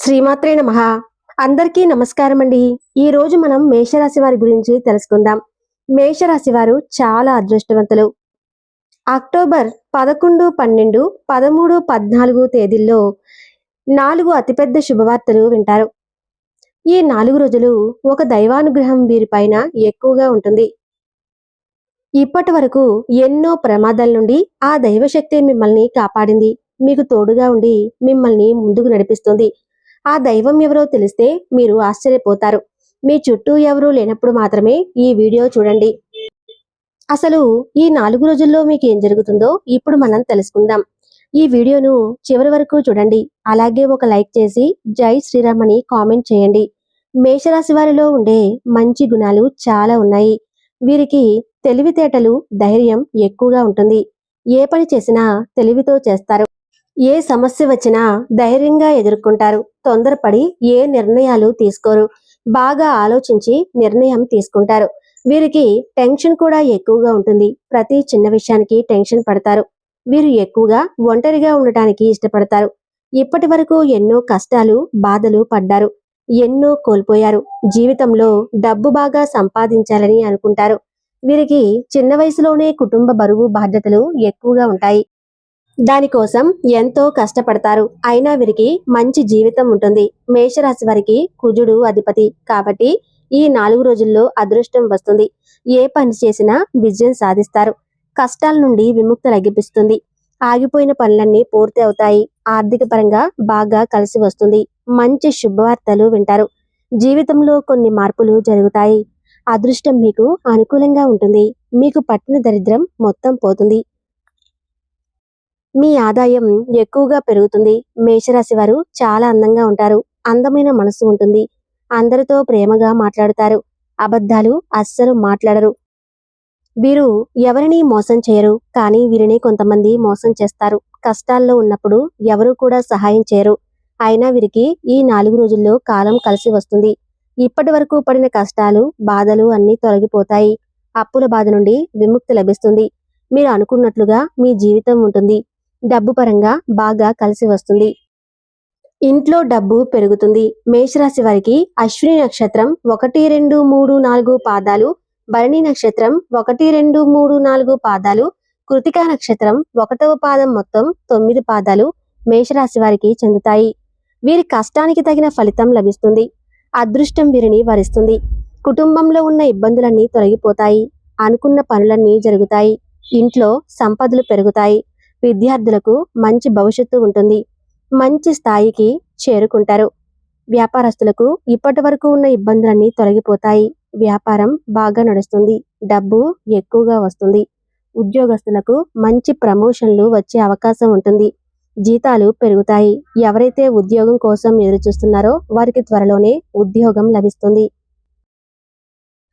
శ్రీమాత్రే నమః. అందరికీ నమస్కారం అండి. ఈ రోజు మనం మేషరాశి వారి గురించి తెలుసుకుందాం. మేషరాశి వారు చాలా అదృష్టవంతులు. అక్టోబర్ 11, 12, 13, 14 తేదీల్లో 4 అతిపెద్ద శుభవార్తలు వింటారు. ఈ 4 రోజులు ఒక దైవానుగ్రహం వీరిపైన ఎక్కువగా ఉంటుంది. ఇప్పటి వరకు ఎన్నో ప్రమాదాల నుండి ఆ దైవశక్తి మిమ్మల్ని కాపాడింది. మీకు తోడుగా ఉండి మిమ్మల్ని ముందుకు నడిపిస్తుంది. ఆ దైవం ఎవరో తెలిస్తే మీరు ఆశ్చర్యపోతారు. మీ చుట్టూ ఎవరూ లేనప్పుడు మాత్రమే ఈ వీడియో చూడండి. అసలు ఈ 4 రోజుల్లో మీకు ఏం జరుగుతుందో ఇప్పుడు మనం తెలుసుకుందాం. ఈ వీడియోను చివరి వరకు చూడండి. అలాగే ఒక లైక్ చేసి జై శ్రీరామ్ అని కామెంట్ చేయండి. మేషరాశి వారిలో ఉండే మంచి గుణాలు చాలా ఉన్నాయి. వీరికి తెలివితేటలు, ధైర్యం ఎక్కువగా ఉంటుంది. ఏ పని చేసినా తెలివితో చేస్తారు. ఏ సమస్య వచ్చినా ధైర్యంగా ఎదుర్కొంటారు. తొందరపడి ఏ నిర్ణయాలు తీసుకోరు. బాగా ఆలోచించి నిర్ణయం తీసుకుంటారు. వీరికి టెన్షన్ కూడా ఎక్కువగా ఉంటుంది. ప్రతి చిన్న విషయానికి టెన్షన్ పడతారు. వీరు ఎక్కువగా ఒంటరిగా ఉండటానికి ఇష్టపడతారు. ఇప్పటి వరకు ఎన్నో కష్టాలు, బాధలు పడ్డారు. ఎన్నో కోల్పోయారు. జీవితంలో డబ్బు బాగా సంపాదించాలని అనుకుంటారు. వీరికి చిన్న వయసులోనే కుటుంబ బరువు, బాధ్యతలు ఎక్కువగా ఉంటాయి. దానికోసం ఎంతో కష్టపడతారు. అయినా వీరికి మంచి జీవితం ఉంటుంది. మేషరాశి వారికి కుజుడు అధిపతి కాబట్టి ఈ 4 రోజుల్లో అదృష్టం వస్తుంది. ఏ పని చేసినా విజయం సాధిస్తారు. కష్టాల నుండి విముక్తి లభిస్తుంది. ఆగిపోయిన పనులన్నీ పూర్తి అవుతాయి. ఆర్థిక పరంగా బాగా కలిసి వస్తుంది. మంచి శుభవార్తలు వింటారు. జీవితంలో కొన్ని మార్పులు జరుగుతాయి. అదృష్టం మీకు అనుకూలంగా ఉంటుంది. మీకు పట్టిన దరిద్రం మొత్తం పోతుంది. మీ ఆదాయం ఎక్కువగా పెరుగుతుంది. మేషరాశి వారు చాలా అందంగా ఉంటారు. అందమైన మనసు ఉంటుంది. అందరితో ప్రేమగా మాట్లాడుతారు. అబద్ధాలు అస్సలు మాట్లాడరు. వీరు ఎవరిని మోసం చేయరు. కానీ వీరిని కొంతమంది మోసం చేస్తారు. కష్టాల్లో ఉన్నప్పుడు ఎవరు కూడా సహాయం చేయరు. అయినా వీరికి ఈ 4 రోజుల్లో కాలం కలిసి వస్తుంది. ఇప్పటి వరకు పడిన కష్టాలు, బాధలు అన్నీ తొలగిపోతాయి. అప్పుల బాధ నుండి విముక్తి లభిస్తుంది. మీరు అనుకున్నట్లుగా మీ జీవితం ఉంటుంది. డబ్బు పరంగా బాగా కలిసి వస్తుంది. ఇంట్లో డబ్బు పెరుగుతుంది. మేషరాశి వారికి అశ్విని నక్షత్రం 1, 2, 3, 4 పాదాలు, భరణి నక్షత్రం 1, 2, 3, 4 పాదాలు, కృతికా నక్షత్రం 1వ పాదం మొత్తం 9 పాదాలు మేషరాశి వారికి చెందుతాయి. వీరి కష్టానికి తగిన ఫలితం లభిస్తుంది. అదృష్టం వీరిని వరిస్తుంది. కుటుంబంలో ఉన్న ఇబ్బందులన్నీ తొలగిపోతాయి. అనుకున్న పనులన్నీ జరుగుతాయి. ఇంట్లో సంపదలు పెరుగుతాయి. విద్యార్థులకు మంచి భవిష్యత్తు ఉంటుంది. మంచి స్థాయికి చేరుకుంటారు. వ్యాపారస్తులకు ఇప్పటి వరకు ఉన్న ఇబ్బందులన్నీ తొలగిపోతాయి. వ్యాపారం బాగా నడుస్తుంది. డబ్బు ఎక్కువగా వస్తుంది. ఉద్యోగస్తులకు మంచి ప్రమోషన్లు వచ్చే అవకాశం ఉంటుంది. జీతాలు పెరుగుతాయి. ఎవరైతే ఉద్యోగం కోసం ఎదురుచూస్తున్నారో వారికి త్వరలోనే ఉద్యోగం లభిస్తుంది.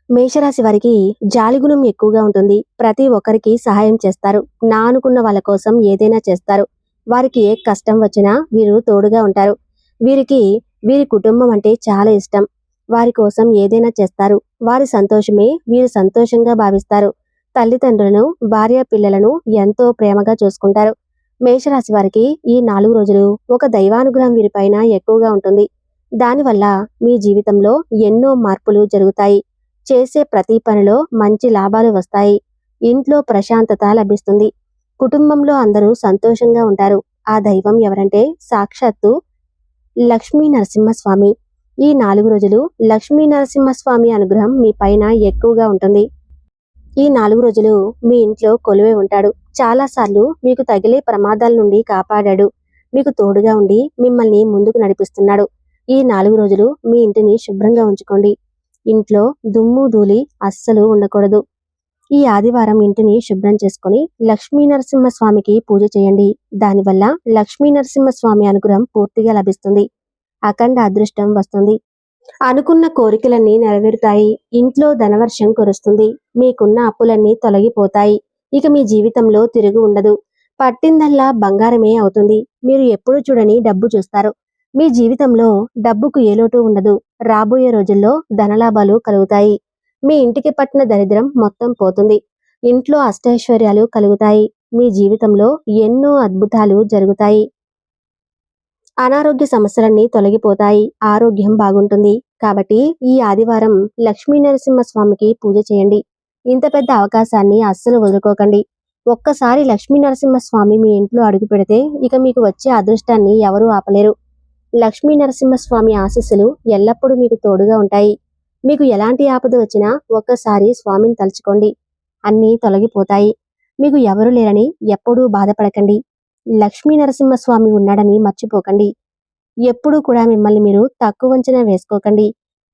మేషరాశి వారికి జాలిగుణం ఎక్కువగా ఉంటుంది. ప్రతి ఒక్కరికి సహాయం చేస్తారు. నా అనుకున్న వాళ్ళ కోసం ఏదైనా చేస్తారు. వారికి ఏ కష్టం వచ్చినా వీరు తోడుగా ఉంటారు. వీరికి వీరి కుటుంబం అంటే చాలా ఇష్టం. వారి కోసం ఏదైనా చేస్తారు. వారి సంతోషమే వీరు సంతోషంగా భావిస్తారు. తల్లిదండ్రులను, భార్య పిల్లలను ఎంతో ప్రేమగా చూసుకుంటారు. మేషరాశి వారికి ఈ 4 రోజులు ఒక దైవానుగ్రహం వీరిపైన ఎక్కువగా ఉంటుంది. దానివల్ల మీ జీవితంలో ఎన్నో మార్పులు జరుగుతాయి. చేసే ప్రతి పనిలో మంచి లాభాలు వస్తాయి. ఇంట్లో ప్రశాంతత లభిస్తుంది. కుటుంబంలో అందరూ సంతోషంగా ఉంటారు. ఆ దైవం ఎవరంటే సాక్షాత్తు లక్ష్మీ నరసింహస్వామి. ఈ 4 రోజులు లక్ష్మీ నరసింహస్వామి అనుగ్రహం మీ పైన ఎక్కువగా ఉంటుంది. ఈ 4 రోజులు మీ ఇంట్లో కొలువై ఉంటాడు. చాలాసార్లు మీకు తగిలే ప్రమాదాల నుండి కాపాడాడు. మీకు తోడుగా ఉండి మిమ్మల్ని ముందుకు నడిపిస్తున్నాడు. ఈ 4 రోజులు మీ ఇంటిని శుభ్రంగా ఉంచుకోండి. ఇంట్లో దుమ్ము ధూళి అస్సలు ఉండకూడదు. ఈ ఆదివారం ఇంటిని శుభ్రం చేసుకుని లక్ష్మీ నరసింహస్వామికి పూజ చేయండి. దానివల్ల లక్ష్మీ నరసింహస్వామి అనుగ్రహం పూర్తిగా లభిస్తుంది. అఖండ అదృష్టం వస్తుంది. అనుకున్న కోరికలన్నీ నెరవేరుతాయి. ఇంట్లో ధనవర్షం కురుస్తుంది. మీకున్న అప్పులన్నీ తొలగిపోతాయి. ఇక మీ జీవితంలో తిరుగు ఉండదు. పట్టిందల్లా బంగారమే అవుతుంది. మీరు ఎప్పుడు చూడని డబ్బు చూస్తారు. మీ జీవితంలో డబ్బుకు ఏ లోటు ఉండదు. రాబోయే రోజుల్లో ధనలాభాలు కలుగుతాయి. మీ ఇంటికి పట్టిన దరిద్రం మొత్తం పోతుంది. ఇంట్లో అష్టైశ్వర్యాలు కలుగుతాయి. మీ జీవితంలో ఎన్నో అద్భుతాలు జరుగుతాయి. అనారోగ్య సమస్యలన్నీ తొలగిపోతాయి, ఆరోగ్యం బాగుంటుంది. కాబట్టి ఈ ఆదివారం లక్ష్మీ నరసింహస్వామికి పూజ చేయండి. ఇంత పెద్ద అవకాశాన్ని అస్సలు వదులుకోకండి. ఒక్కసారి లక్ష్మీ నరసింహస్వామి మీ ఇంట్లో అడుగు పెడితే ఇక మీకు వచ్చే అదృష్టాన్ని ఎవరూ ఆపలేరు. లక్ష్మీ నరసింహస్వామి ఆశీస్సులు ఎల్లప్పుడూ మీకు తోడుగా ఉంటాయి. మీకు ఎలాంటి ఆపద వచ్చినా ఒక్కసారి స్వామిని తలుచుకోండి, అన్నీ తొలగిపోతాయి. మీకు ఎవరు లేరని ఎప్పుడూ బాధపడకండి. లక్ష్మీ నరసింహస్వామి ఉన్నాడని మర్చిపోకండి. ఎప్పుడూ కూడా మిమ్మల్ని మీరు తక్కువ అంచనా వేసుకోకండి.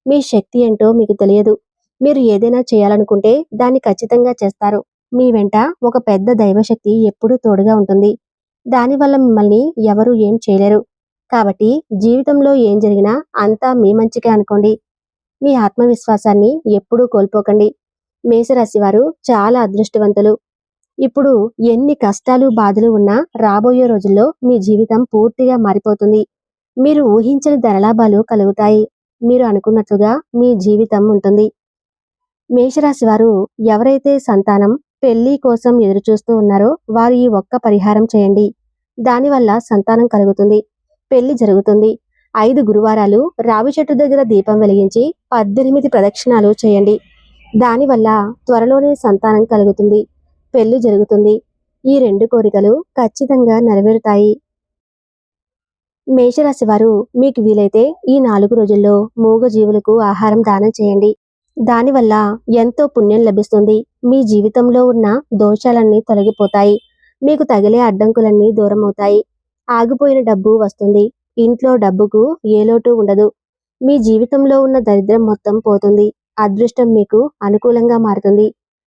మీ శక్తి ఏంటో మీకు తెలియదు. మీరు ఏదైనా చేయాలనుకుంటే దాన్ని ఖచ్చితంగా చేస్తారు. మీ వెంట ఒక పెద్ద దైవశక్తి ఎప్పుడూ తోడుగా ఉంటుంది. దానివల్ల మిమ్మల్ని ఎవరూ ఏం చేయలేరు. కాబట్టి జీవితంలో ఏం జరిగినా అంతా మీ మంచికే అనుకోండి. మీ ఆత్మవిశ్వాసాన్ని ఎప్పుడూ కోల్పోకండి. మేషరాశి వారు చాలా అదృష్టవంతులు. ఇప్పుడు ఎన్ని కష్టాలు బాధలు ఉన్నా రాబోయే రోజుల్లో మీ జీవితం పూర్తిగా మారిపోతుంది. మీరు ఊహించని ధనలాభాలు కలుగుతాయి. మీరు అనుకున్నట్లుగా మీ జీవితం ఉంటుంది. మేషరాశి వారు ఎవరైతే సంతానం పెళ్లి కోసం ఎదురుచూస్తూ ఉన్నారో వారు ఈ ఒక్క పరిహారం చేయండి. దానివల్ల సంతానం కలుగుతుంది, పెళ్లి జరుగుతుంది. 5 గురువారాలు రావి చెట్టు దగ్గర దీపం వెలిగించి 18 ప్రదక్షిణాలు చేయండి. దానివల్ల త్వరలోనే సంతానం కలుగుతుంది, పెళ్లి జరుగుతుంది. ఈ 2 కోరికలు ఖచ్చితంగా నెరవేరుతాయి. మేషరాశి వారు మీకు వీలైతే ఈ 4 రోజుల్లో మూగజీవులకు ఆహారం దానం చేయండి. దానివల్ల ఎంతో పుణ్యం లభిస్తుంది. మీ జీవితంలో ఉన్న దోషాలన్నీ తొలగిపోతాయి. మీకు తగిలే అడ్డంకులన్నీ దూరమవుతాయి. ఆగిపోయిన డబ్బు వస్తుంది. ఇంట్లో డబ్బుకు ఏ లోటు ఉండదు. మీ జీవితంలో ఉన్న దరిద్రం మొత్తం పోతుంది. అదృష్టం మీకు అనుకూలంగా మారుతుంది.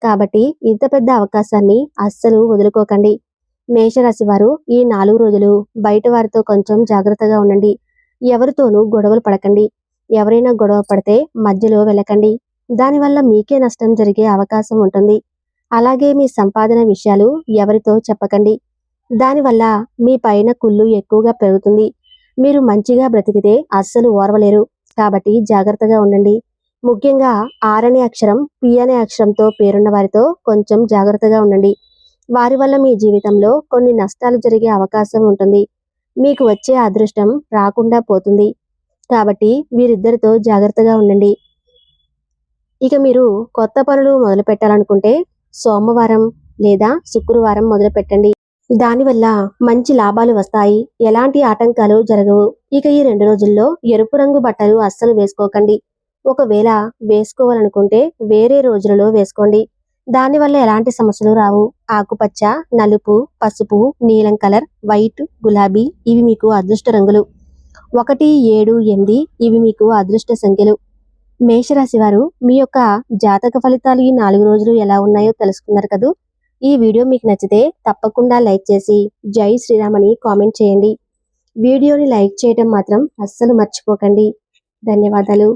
కాబట్టి ఇంత పెద్ద అవకాశాన్ని అస్సలు వదులుకోకండి. మేషరాశి వారు ఈ 4 రోజులు బయట వారితో కొంచెం జాగ్రత్తగా ఉండండి. ఎవరితోనూ గొడవలు పడకండి. ఎవరైనా గొడవ పడితే మధ్యలో వెళ్ళకండి. దానివల్ల మీకే నష్టం జరిగే అవకాశం ఉంటుంది. అలాగే మీ సంపాదన విషయాలు ఎవరితో చెప్పకండి. దానివల్ల మీ పైన కుళ్ళు ఎక్కువగా పెరుగుతుంది. మీరు మంచిగా బ్రతికితే అస్సలు ఓర్వలేరు. కాబట్టి జాగ్రత్తగా ఉండండి. ముఖ్యంగా ఆర్ అనే అక్షరం, పి అనే అక్షరంతో పేరున్న వారితో కొంచెం జాగ్రత్తగా ఉండండి. వారి వల్ల మీ జీవితంలో కొన్ని నష్టాలు జరిగే అవకాశం ఉంటుంది. మీకు వచ్చే అదృష్టం రాకుండా పోతుంది. కాబట్టి వీరిద్దరితో జాగ్రత్తగా ఉండండి. ఇక మీరు కొత్త పనులు మొదలు పెట్టాలనుకుంటే సోమవారం లేదా శుక్రవారం మొదలు పెట్టండి. దానివల్ల మంచి లాభాలు వస్తాయి. ఎలాంటి ఆటంకాలు జరగవు. ఇక ఈ 2 రోజుల్లో ఎరుపు రంగు బట్టలు అస్సలు వేసుకోకండి. ఒకవేళ వేసుకోవాలనుకుంటే వేరే రోజులలో వేసుకోండి. దానివల్ల ఎలాంటి సమస్యలు రావు. ఆకుపచ్చ, నలుపు, పసుపు, నీలం కలర్, వైట్, గులాబీ ఇవి మీకు అదృష్ట రంగులు. 1, 7, 8 ఇవి మీకు అదృష్ట సంఖ్యలు. మేషరాశి వారు మీ యొక్క జాతక ఫలితాలు ఈ 4 రోజులు ఎలా ఉన్నాయో తెలుసుకున్నారు కదూ. ఈ వీడియో మీకు నచ్చితే తప్పకుండా లైక్ చేసి జై శ్రీరామ్ అని కామెంట్ చేయండి. వీడియోని లైక్ చేయడం మాత్రం అస్సలు మర్చిపోకండి. ధన్యవాదాలు.